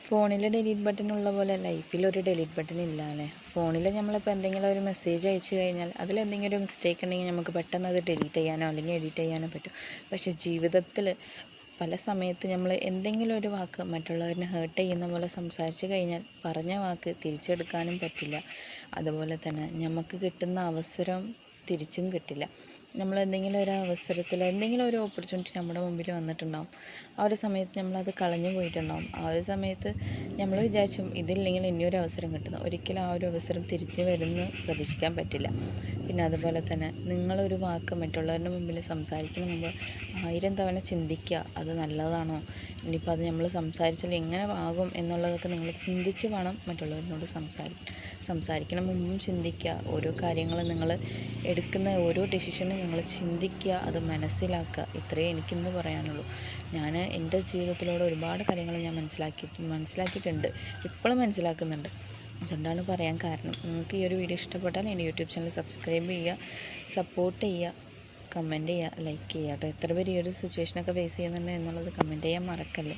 ഫോണിൽ delete button ഉള്ള പോലെ ലൈഫിലൊരു ഡിലീറ്റ് ബട്ടൺ ഇല്ല അല്ലേ. ഫോണിൽ നമ്മളിപ്പോൾ എന്തെങ്കിലും ഒരു മെസ്സേജ് അയച്ചു കഴിഞ്ഞാൽ അതിലെന്തെങ്കിലും ഒരു മിസ്റ്റേക്ക് ഉണ്ടെങ്കിൽ നമുക്ക് പെട്ടെന്ന് അത് ഡിലീറ്റ് ചെയ്യാനോ അല്ലെങ്കിൽ എഡിറ്റ് ചെയ്യാനോ പറ്റും. പക്ഷേ ജീവിതത്തിൽ പല സമയത്ത് നമ്മൾ എന്തെങ്കിലും ഒരു വാക്ക് മറ്റുള്ളവരിനെ ഹേർട്ട് ചെയ്യുന്ന പോലെ സംസാരിച്ച് കഴിഞ്ഞാൽ പറഞ്ഞ വാക്ക് തിരിച്ചെടുക്കാനും പറ്റില്ല. അതുപോലെ തന്നെ നമുക്ക് കിട്ടുന്ന അവസരം തിരിച്ചും കിട്ടില്ല. നമ്മൾ എന്തെങ്കിലും ഒരു അവസരത്തിൽ എന്തെങ്കിലും ഒരു ഓപ്പർച്യൂണിറ്റി നമ്മുടെ മുമ്പിൽ വന്നിട്ടുണ്ടാകും. ആ ഒരു സമയത്ത് നമ്മളത് കളഞ്ഞു പോയിട്ടുണ്ടാകും. ആ ഒരു സമയത്ത് നമ്മൾ വിചാരിച്ചും ഇതില്ലെങ്കിൽ ഇനിയൊരു അവസരം കിട്ടുന്നു. ഒരിക്കലും ആ ഒരു അവസരം തിരിച്ചു വരുമെന്ന് പ്രതീക്ഷിക്കാൻ പറ്റില്ല. പിന്നെ അതുപോലെ തന്നെ നിങ്ങളൊരു വാക്ക് മറ്റുള്ളവരുടെ മുമ്പിൽ സംസാരിക്കുന്ന മുമ്പ് 1000 തവണ ചിന്തിക്കുക, അത് നല്ലതാണോ, ഇനിയിപ്പോൾ അത് നമ്മൾ സംസാരിച്ചാൽ എങ്ങനെ ആകും എന്നുള്ളതൊക്കെ നിങ്ങൾ ചിന്തിച്ച് വേണം മറ്റുള്ളവരിനോട് സംസാരിക്കണ മുമ്പും ചിന്തിക്കുക. ഓരോ കാര്യങ്ങളും നിങ്ങൾ എടുക്കുന്ന ഓരോ ഡിസിഷനും നിങ്ങൾ ചിന്തിക്കുക, അത് മനസ്സിലാക്കുക. ഇത്രയേ എനിക്കിന്ന് പറയാനുള്ളൂ. ഞാൻ എൻ്റെ ജീവിതത്തിലൂടെ ഒരുപാട് കാര്യങ്ങൾ ഞാൻ മനസ്സിലാക്കിയിട്ടുണ്ട്, ഇപ്പോഴും മനസ്സിലാക്കുന്നുണ്ട്. അതുകൊണ്ടാണ് പറയാൻ കാരണം. നിങ്ങൾക്ക് ഈ ഒരു വീഡിയോ ഇഷ്ടപ്പെട്ടാൽ എൻ്റെ യൂട്യൂബ് ചാനൽ സബ്സ്ക്രൈബ് ചെയ്യുക, സപ്പോർട്ട് ചെയ്യുക, കമൻറ്റ് ചെയ്യുക, ലൈക്ക് ചെയ്യുക കേട്ടോ. എത്ര പേര് ഈ ഒരു സിറ്റുവേഷനൊക്കെ ഫേസ് ചെയ്യുന്നുണ്ട് എന്നുള്ളത് കമൻറ്റ് ചെയ്യാൻ മറക്കല്ലേ.